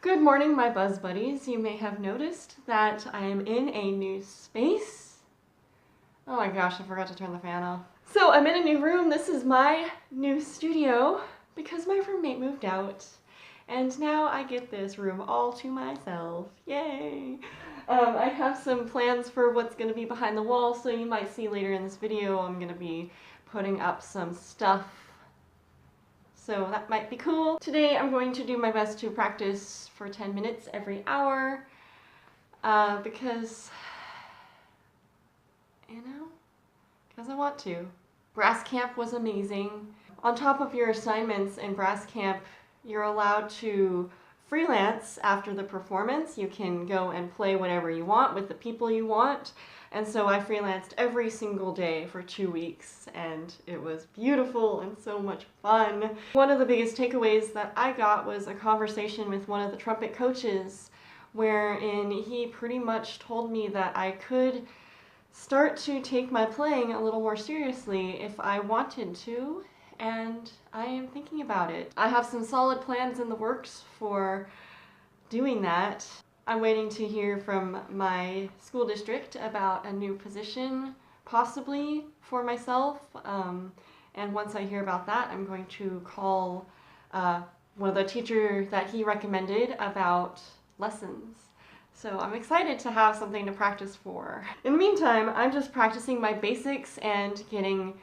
Good morning, my buzz buddies. You may have noticed that I am in a new space. Oh my gosh, I forgot to turn the fan off. So I'm in a new room. This is my new studio because my roommate moved out. And now I get this room all to myself. Yay! I have some plans for what's going to be behind the wall, so you might see later in this video I'm going to be putting up some stuff. So that might be cool. Today I'm going to do my best to practice for 10 minutes every hour because I want to. Brass camp was amazing. On top of your assignments in brass camp, you're allowed to freelance after the performance. You can go and play whatever you want with the people you want. And so I freelanced every single day for 2 weeks, and it was beautiful and so much fun. One of the biggest takeaways that I got was a conversation with one of the trumpet coaches, wherein he pretty much told me that I could start to take my playing a little more seriously if I wanted to, and I am thinking about it. I have some solid plans in the works for doing that. I'm waiting to hear from my school district about a new position, possibly for myself. And once I hear about that, I'm going to call one of the teachers that he recommended about lessons. So I'm excited to have something to practice for. In the meantime, I'm just practicing my basics and getting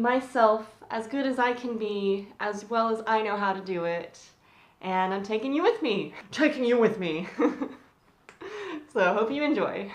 myself as good as I can be, as well as I know how to do it. And I'm taking you with me. Taking you with me. So hope you enjoy.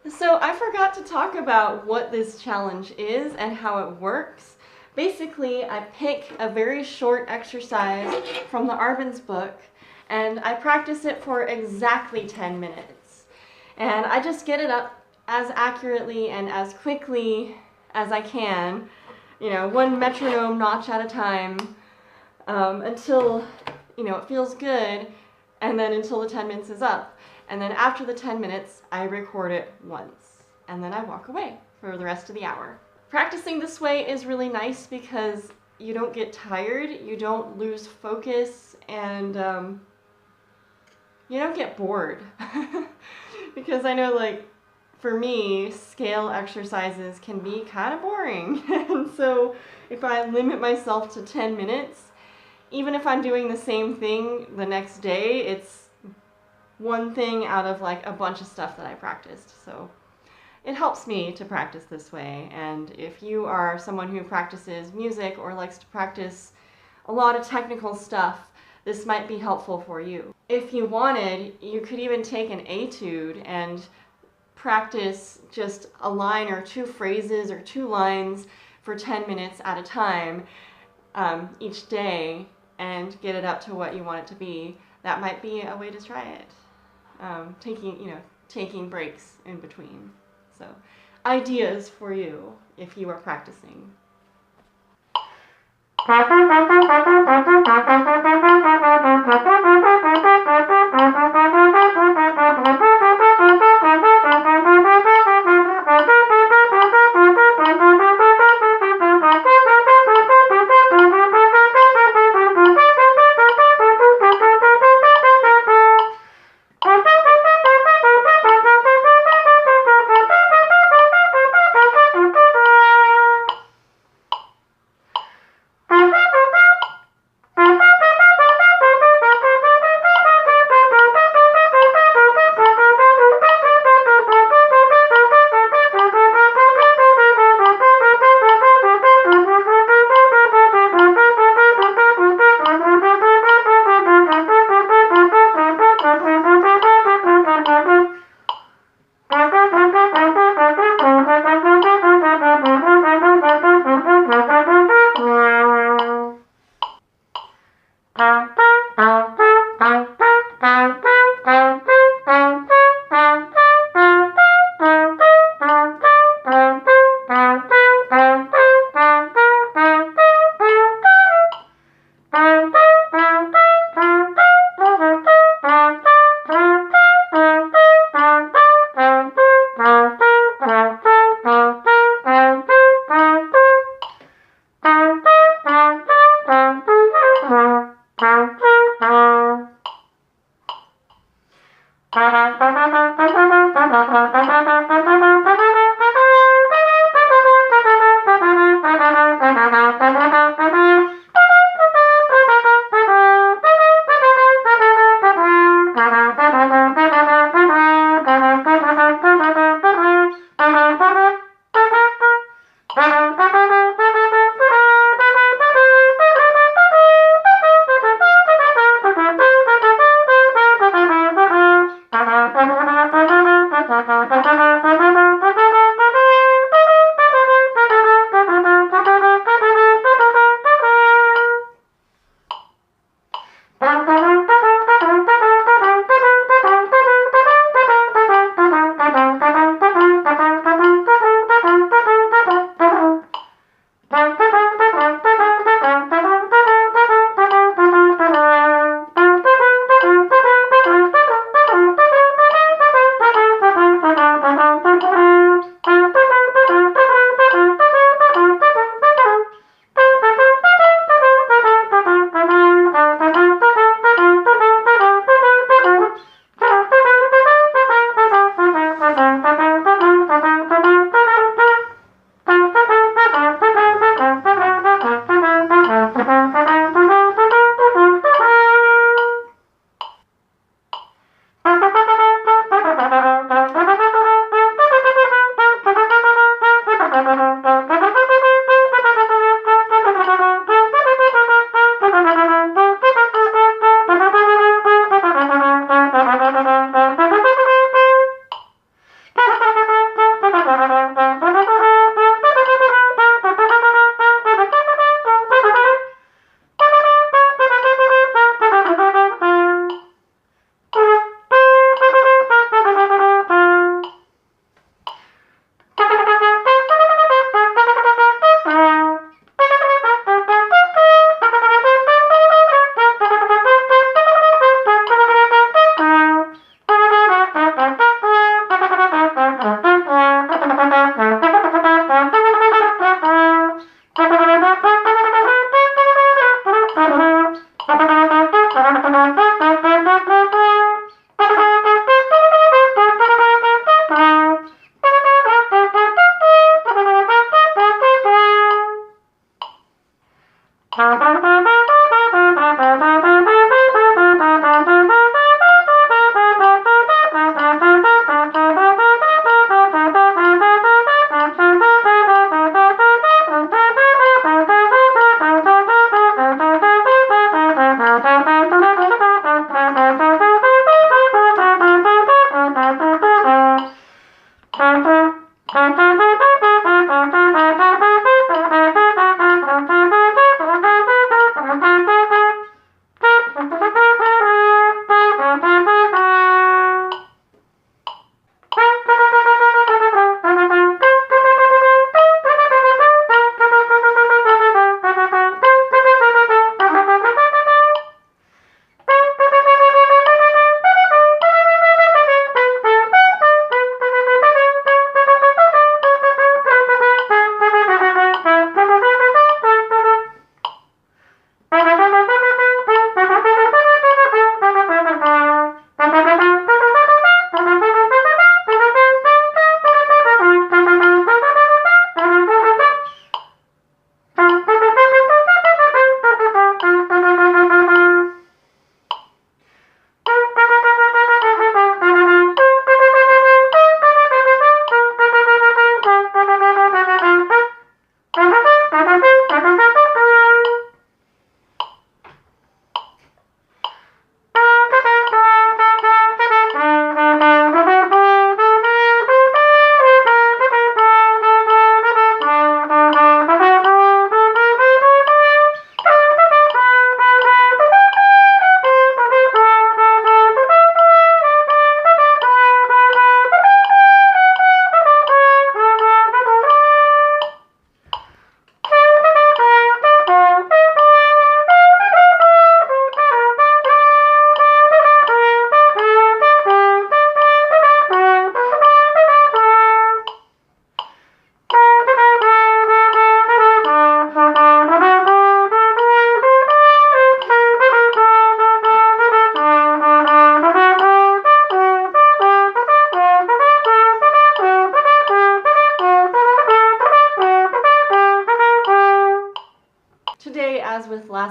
So I forgot to talk about what this challenge is and how it works. Basically, I pick a very short exercise from the Arban's book, and I practice it for exactly 10 minutes. And I just get it up as accurately and as quickly as I can, one metronome notch at a time, until, it feels good, and then until the 10 minutes is up. And then after the 10 minutes, I record it once, and then I walk away for the rest of the hour. Practicing this way is really nice because you don't get tired, you don't lose focus, and you don't get bored. Because I know, for me, scale exercises can be kind of boring. And so if I limit myself to 10 minutes, even if I'm doing the same thing the next day, it's one thing out of a bunch of stuff that I practiced. So it helps me to practice this way. And if you are someone who practices music or likes to practice a lot of technical stuff, this might be helpful for you. If you wanted, you could even take an etude and practice just a line or two phrases or 2 lines for 10 minutes at a time each day and get it up to what you want it to be. That might be a way to try it. Taking breaks in between. So, ideas for you if you are practicing.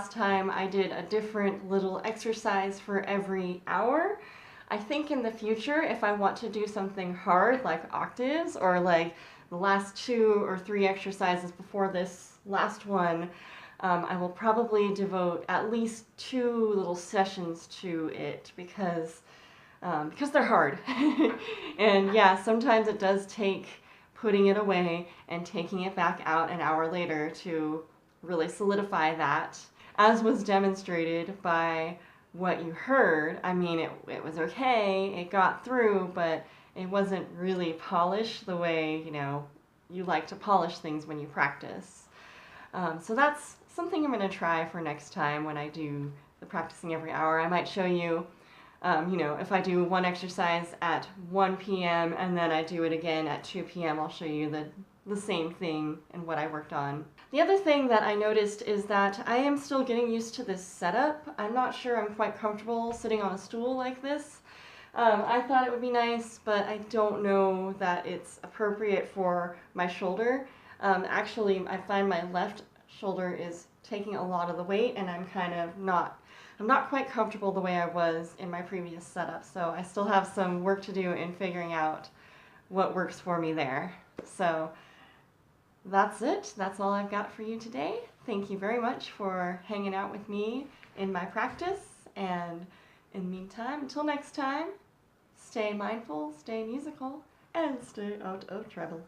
last time I did a different little exercise for every hour. I think in the future, if I want to do something hard like octaves or like the last 2 or 3 exercises before this last one, I will probably devote at least 2 little sessions to it because they're hard. And yeah, sometimes it does take putting it away and taking it back out an hour later to really solidify that, as was demonstrated by what you heard. I mean, it was okay, it got through, but it wasn't really polished the way, you know, you like to polish things when you practice. So that's something I'm going to try for next time when I do the practicing every hour. I might show you, you know, if I do one exercise at 1 p.m. and then I do it again at 2 p.m., I'll show you the same thing and what I worked on. The other thing that I noticed is that I am still getting used to this setup. I'm not sure I'm quite comfortable sitting on a stool like this. I thought it would be nice, but I don't know that it's appropriate for my shoulder. Actually, I find my left shoulder is taking a lot of the weight, and I'm not quite comfortable the way I was in my previous setup. So I still have some work to do in figuring out what works for me there. So that's it. That's all I've got for you today. Thank you very much for hanging out with me in my practice. And in the meantime, until next time, stay mindful, stay musical, and stay out of trouble.